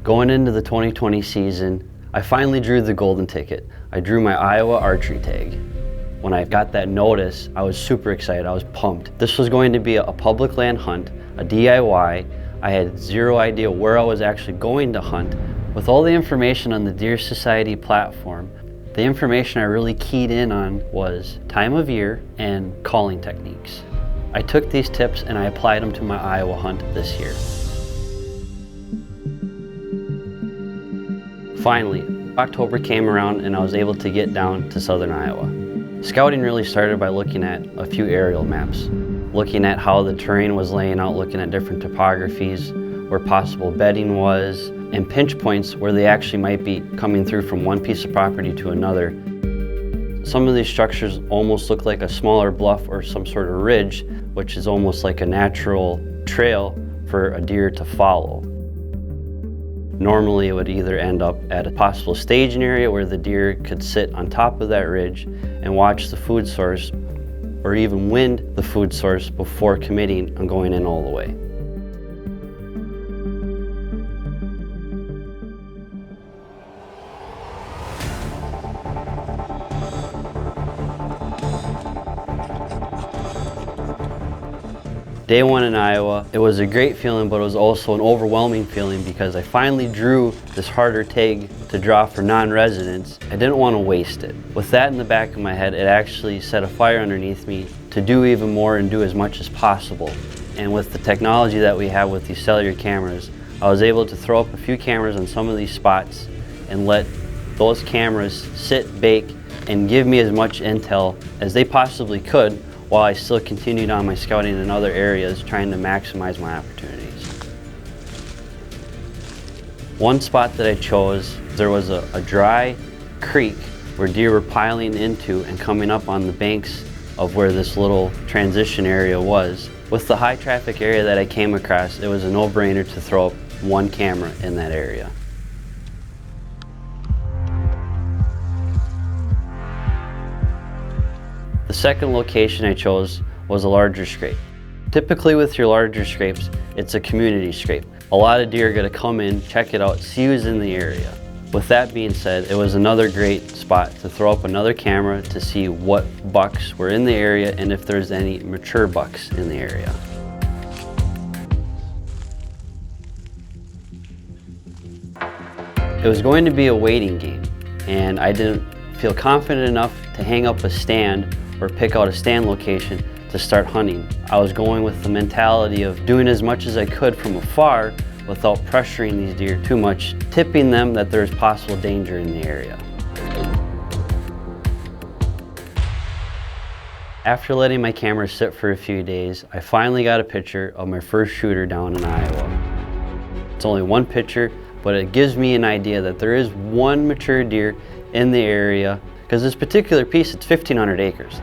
Going into the 2020 season, I finally drew the golden ticket. I drew my Iowa archery tag. When I got that notice, I was super excited, I was pumped. This was going to be a public land hunt, a DIY. I had zero idea where I was actually going to hunt. With all the information on the Deer Society platform, the information I really keyed in on was time of year and calling techniques. I took these tips and I applied them to my Iowa hunt this year. Finally, October came around and I was able to get down to southern Iowa. Scouting really started by looking at a few aerial maps, looking at how the terrain was laying out, looking at different topographies, where possible bedding was, and pinch points where they actually might be coming through from one piece of property to another. Some of these structures almost look like a smaller bluff or some sort of ridge, which is almost like a natural trail for a deer to follow. Normally it would either end up at a possible staging area where the deer could sit on top of that ridge and watch the food source, or even wind the food source before committing on going in all the way. Day one in Iowa, it was a great feeling, but it was also an overwhelming feeling because I finally drew this harder tag to draw for non-residents. I didn't want to waste it. With that in the back of my head, it actually set a fire underneath me to do even more and do as much as possible. And with the technology that we have with these cellular cameras, I was able to throw up a few cameras on some of these spots and let those cameras sit, bake, and give me as much intel as they possibly could, while I still continued on my scouting in other areas, trying to maximize my opportunities. One spot that I chose, there was a dry creek where deer were piling into and coming up on the banks of where this little transition area was. With the high traffic area that I came across, it was a no-brainer to throw up one camera in that area. The second location I chose was a larger scrape. Typically with your larger scrapes, it's a community scrape. A lot of deer are gonna come in, check it out, see who's in the area. With that being said, it was another great spot to throw up another camera to see what bucks were in the area and if there's any mature bucks in the area. It was going to be a waiting game, and I didn't feel confident enough to hang up a stand or pick out a stand location to start hunting. I was going with the mentality of doing as much as I could from afar without pressuring these deer too much, tipping them that there's possible danger in the area. After letting my camera sit for a few days, I finally got a picture of my first shooter down in Iowa. It's only one picture, but it gives me an idea that there is one mature deer in the area, because this particular piece, it's 1,500 acres.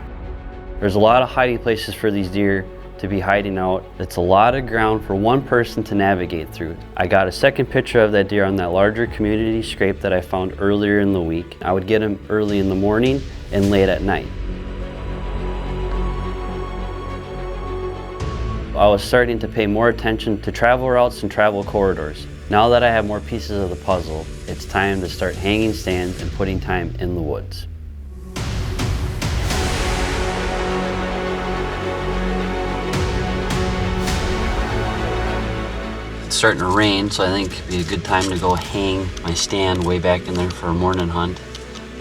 There's a lot of hiding places for these deer to be hiding out. It's a lot of ground for one person to navigate through. I got a second picture of that deer on that larger community scrape that I found earlier in the week. I would get him early in the morning and late at night. I was starting to pay more attention to travel routes and travel corridors. Now that I have more pieces of the puzzle, it's time to start hanging stands and putting time in the woods. It's starting to rain, so I think it'd be a good time to go hang my stand way back in there for a morning hunt,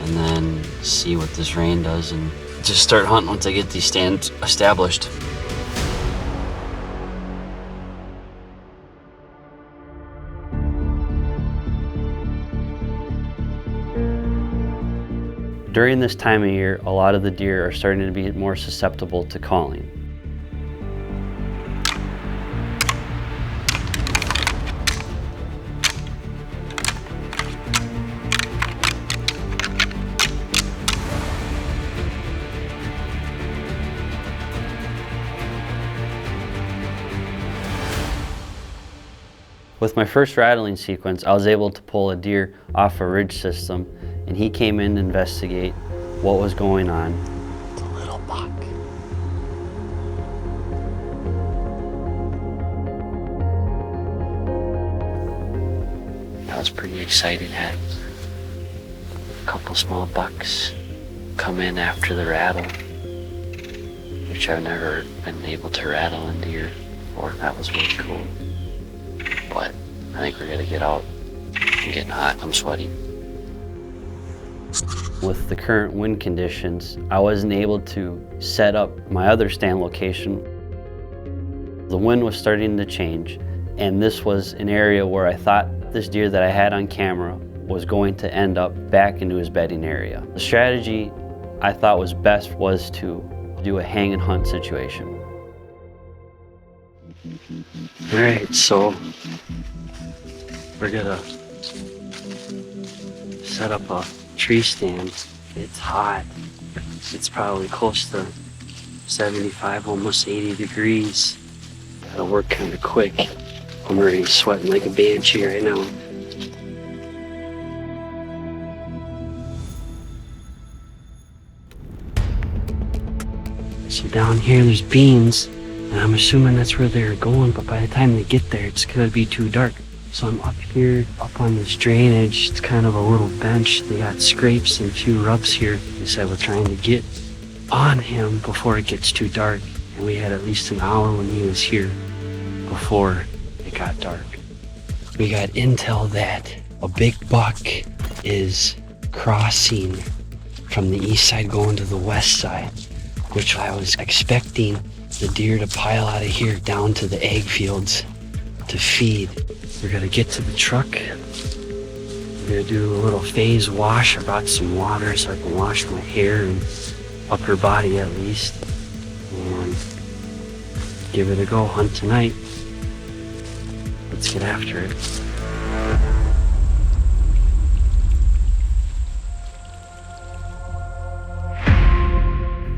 and then see what this rain does and just start hunting once I get these stands established. During this time of year, a lot of the deer are starting to be more susceptible to calling. With my first rattling sequence, I was able to pull a deer off a ridge system, and he came in to investigate what was going on. It's a little buck. I was pretty excited. Had a couple small bucks come in after the rattle, which I've never been able to rattle in deer before. That was really cool. But I think we're gonna get out. I'm getting hot, I'm sweating. With the current wind conditions, I wasn't able to set up my other stand location. The wind was starting to change, and this was an area where I thought this deer that I had on camera was going to end up back into his bedding area. The strategy I thought was best was to do a hang and hunt situation. All right, so we're gonna set up a tree stand. It's hot. It's probably close to 75, almost 80 degrees. Gotta work kind of quick. I'm already sweating like a banshee right now. So down here there's beans, and I'm assuming that's where they're going, but by the time they get there, it's gonna be too dark. So I'm up here, up on this drainage. It's kind of a little bench. They got scrapes and a few rubs here. They said we're trying to get on him before it gets too dark. And we had at least an hour when he was here before it got dark. We got intel that a big buck is crossing from the east side going to the west side, which I was expecting the deer to pile out of here down to the egg fields to feed. We're gonna get to the truck. We're gonna do a little phase wash. I brought some water so I can wash my hair and upper body at least. And give it a go, hunt tonight. Let's get after it.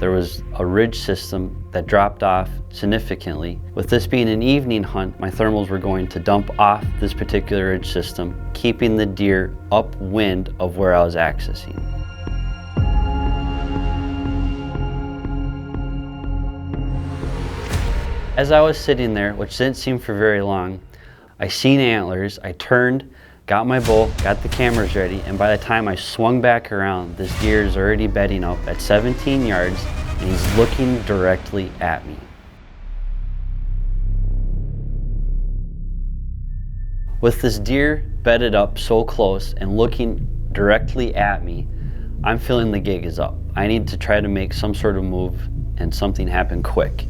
There was a ridge system that dropped off significantly. With this being an evening hunt, my thermals were going to dump off this particular ridge system, keeping the deer upwind of where I was accessing. As I was sitting there, which didn't seem for very long, I seen antlers. I turned, got my bow, got the cameras ready, and by the time I swung back around, this deer is already bedding up at 17 yards, and he's looking directly at me. With this deer bedded up so close and looking directly at me, I'm feeling the gig is up. I need to try to make some sort of move and something happen quick.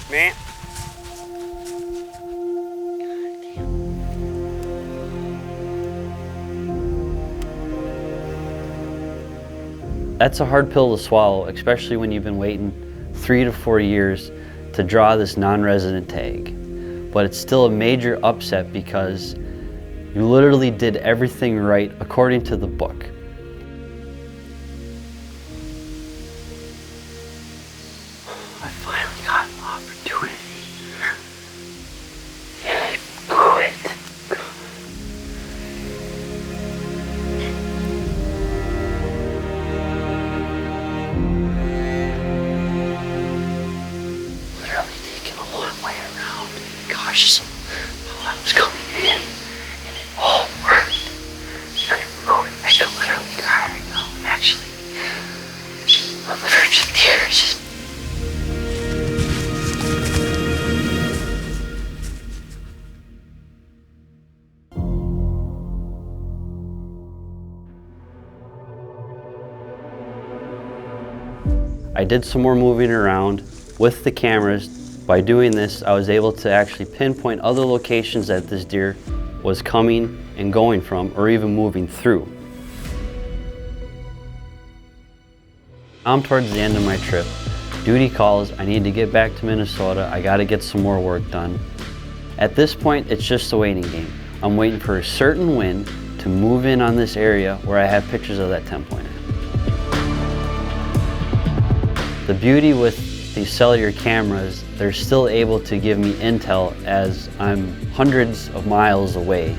Man. That's a hard pill to swallow, especially when you've been waiting 3 to 4 years to draw this non-resident tag. But it's still a major upset because you literally did everything right according to the book. I finally got an opportunity. And I quit. Literally taking a long way around, cautious while I was coming in, and it all worked. I could literally cry right now. I'm actually on the verge of tears. I did some more moving around with the cameras. By doing this, I was able to actually pinpoint other locations that this deer was coming and going from, or even moving through. I'm towards the end of my trip. Duty calls, I need to get back to Minnesota. I gotta get some more work done. At this point, it's just a waiting game. I'm waiting for a certain wind to move in on this area where I have pictures of that 10-pointer. The beauty with these cellular cameras, they're still able to give me intel as I'm hundreds of miles away.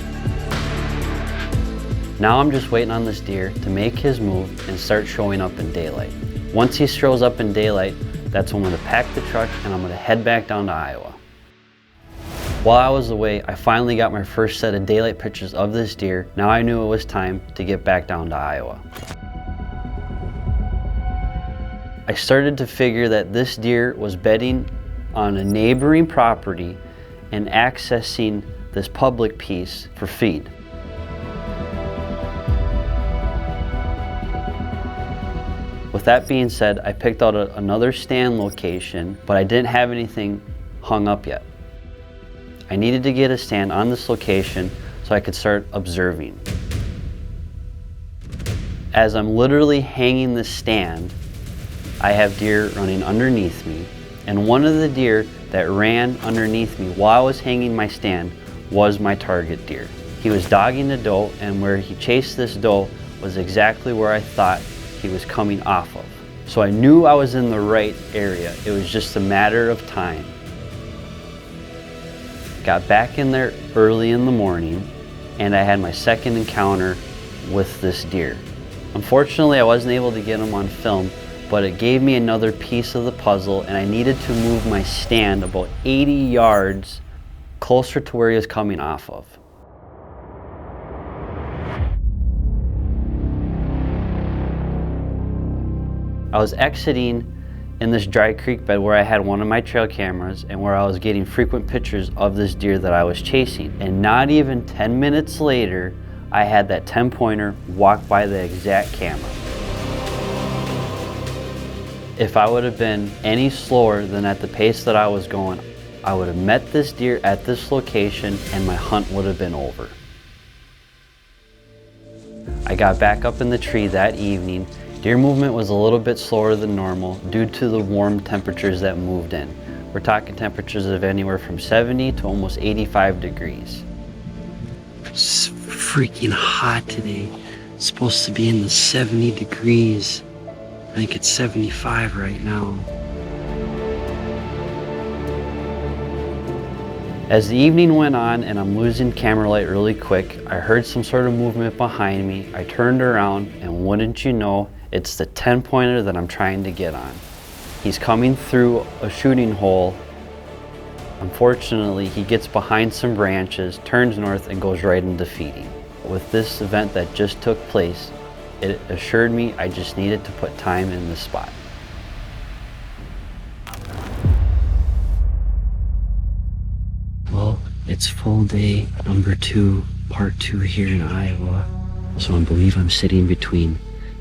Now I'm just waiting on this deer to make his move and start showing up in daylight. Once he shows up in daylight, that's when I'm gonna pack the truck and I'm gonna head back down to Iowa. While I was away, I finally got my first set of daylight pictures of this deer. Now I knew it was time to get back down to Iowa. I started to figure that this deer was bedding on a neighboring property and accessing this public piece for feed. With that being said, I picked out another stand location, but I didn't have anything hung up yet. I needed to get a stand on this location so I could start observing. As I'm literally hanging this stand, I have deer running underneath me, and one of the deer that ran underneath me while I was hanging my stand was my target deer. He was dogging the doe, and where he chased this doe was exactly where I thought he was coming off of. So I knew I was in the right area. It was just a matter of time. Got back in there early in the morning and I had my second encounter with this deer. Unfortunately, I wasn't able to get him on film, but it gave me another piece of the puzzle, and I needed to move my stand about 80 yards closer to where he was coming off of. I was exiting in this dry creek bed where I had one of my trail cameras and where I was getting frequent pictures of this deer that I was chasing. And not even 10 minutes later, I had that 10-pointer walk by the exact camera. If I would have been any slower than at the pace that I was going, I would have met this deer at this location and my hunt would have been over. I got back up in the tree that evening. Deer movement was a little bit slower than normal due to the warm temperatures that moved in. We're talking temperatures of anywhere from 70 to almost 85 degrees. It's freaking hot today. It's supposed to be in the 70 degrees. I think it's 75 right now. As the evening went on and I'm losing camera light really quick, I heard some sort of movement behind me. I turned around and wouldn't you know, it's the 10-pointer that I'm trying to get on. He's coming through a shooting hole. Unfortunately, he gets behind some branches, turns north, and goes right into feeding. With this event that just took place, it assured me I just needed to put time in this spot. Well, it's full day number 2, part 2 here in Iowa. So I believe I'm sitting between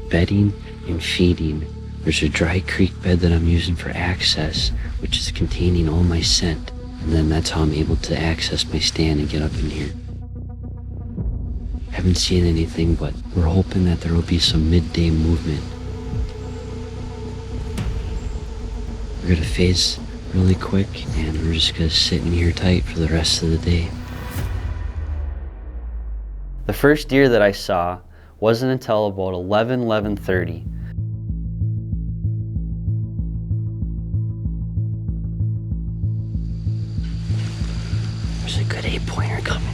bedding and feeding. There's a dry creek bed that I'm using for access, which is containing all my scent. And then that's how I'm able to access my stand and get up in here. Haven't seen anything, but we're hoping that there will be some midday movement. We're gonna phase really quick and we're just gonna sit in here tight for the rest of the day. The first deer that I saw wasn't until about 11:30. There's a good 8-pointer coming in.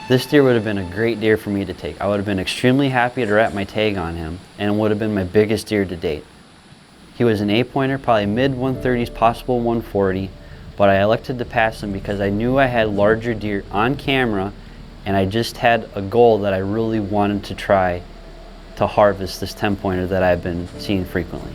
This deer would have been a great deer for me to take. I would have been extremely happy to wrap my tag on him, and it would have been my biggest deer to date. He was an 8-pointer, probably mid-130s, possible 140, but I elected to pass him because I knew I had larger deer on camera, and I just had a goal that I really wanted to try to harvest this 10-pointer that I've been seeing frequently.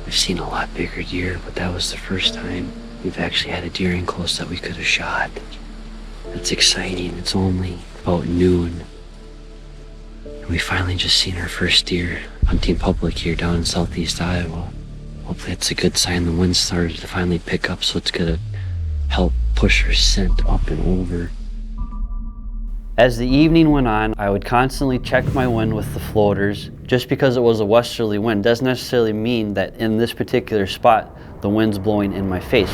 I've seen a lot bigger deer, but that was the first time we've actually had a deer in close that we could have shot. That's exciting. It's only about noon. And we finally just seen our first deer hunting public here down in southeast Iowa. Hopefully that's a good sign. The wind started to finally pick up, so it's gonna help push her scent up and over. As the evening went on, I would constantly check my wind with the floaters. Just because it was a westerly wind doesn't necessarily mean that in this particular spot the wind's blowing in my face.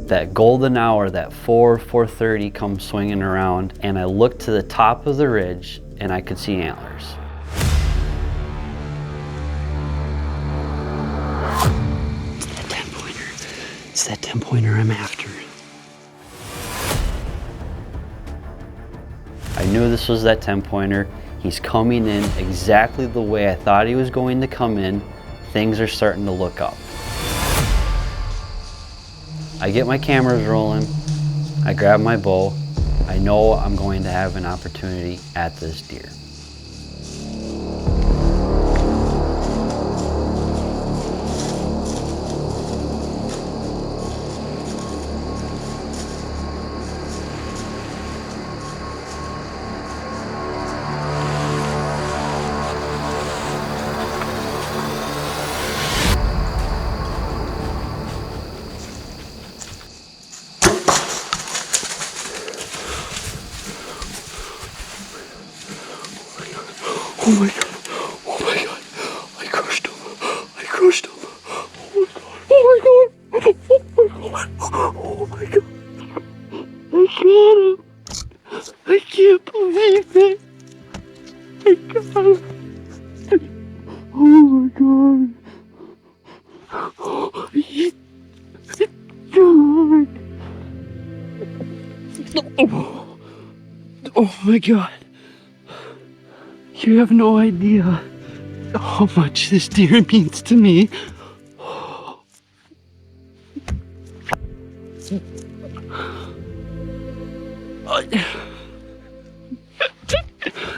That golden hour, that 4:30 comes swinging around, and I looked to the top of the ridge and I could see antlers. It's that 10-pointer I'm after. I knew this was that 10-pointer. He's coming in exactly the way I thought he was going to come in. Things are starting to look up. I get my cameras rolling. I grab my bow. I know I'm going to have an opportunity at this deer. Oh my god, oh my god, I crushed him, I crushed him. Oh my god, oh my god, I got him. I can't believe it. I got him. Oh my god. Oh my god. You have no idea how much this deer means to me.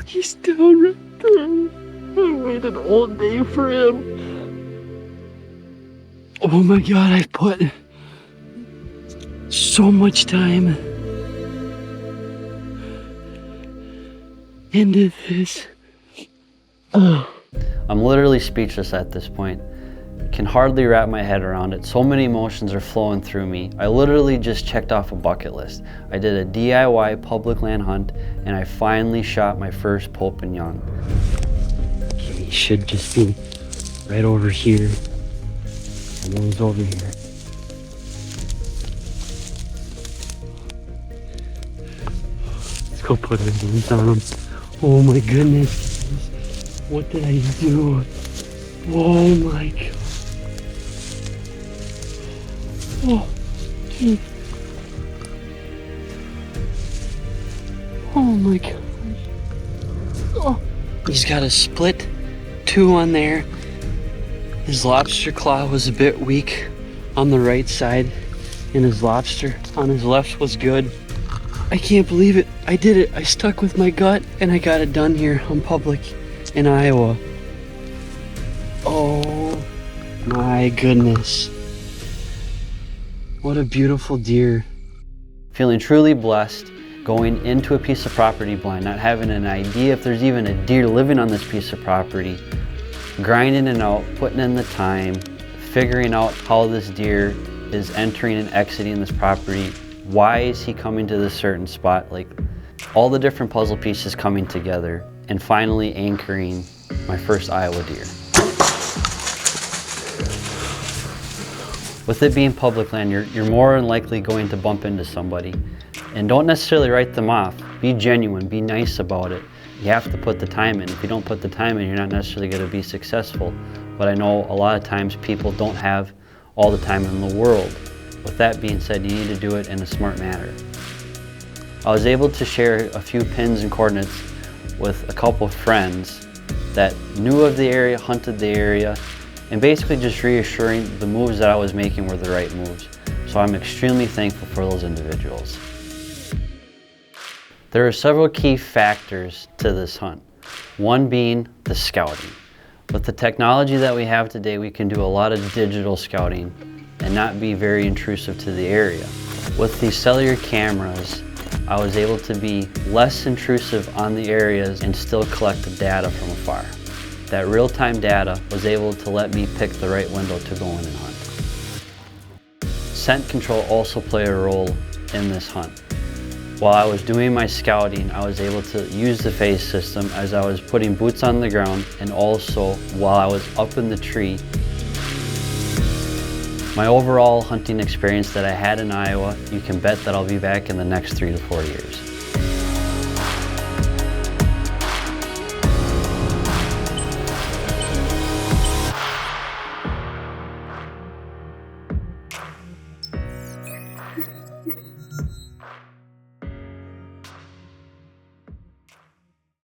He's down right there. I waited all day for him. Oh my god, I've put so much time into this. I'm literally speechless at this point. Can hardly wrap my head around it. So many emotions are flowing through me. I literally just checked off a bucket list. I did a DIY public land hunt, and I finally shot my first Pope and Young. Okay, he should just be right over here. I know he's over here. Let's go put our hands on him. Oh my goodness. What did I do? Oh my god. Oh, geez. Oh my god. Oh. He's got a split 2 on there. His lobster claw was a bit weak on the right side, and his lobster on his left was good. I can't believe it. I did it. I stuck with my gut, and I got it done here on public in Iowa. Oh my goodness. What a beautiful deer. Feeling truly blessed, going into a piece of property blind, not having an idea if there's even a deer living on this piece of property, grinding it out, putting in the time, figuring out how this deer is entering and exiting this property. Why is he coming to this certain spot? Like, all the different puzzle pieces coming together, and finally anchoring my first Iowa deer. With it being public land, you're more than likely going to bump into somebody. And don't necessarily write them off. Be genuine, be nice about it. You have to put the time in. If you don't put the time in, you're not necessarily going to be successful. But I know a lot of times people don't have all the time in the world. With that being said, you need to do it in a smart manner. I was able to share a few pins and coordinates with a couple of friends that knew of the area, hunted the area, and basically just reassuring the moves that I was making were the right moves. So I'm extremely thankful for those individuals. There are several key factors to this hunt. One being the scouting. With the technology that we have today, we can do a lot of digital scouting and not be very intrusive to the area. With these cellular cameras, I was able to be less intrusive on the areas and still collect the data from afar. That real-time data was able to let me pick the right window to go in and hunt. Scent control also played a role in this hunt. While I was doing my scouting, I was able to use the phase system as I was putting boots on the ground, and also while I was up in the tree. My overall hunting experience that I had in Iowa, you can bet that I'll be back in the next 3 to 4 years.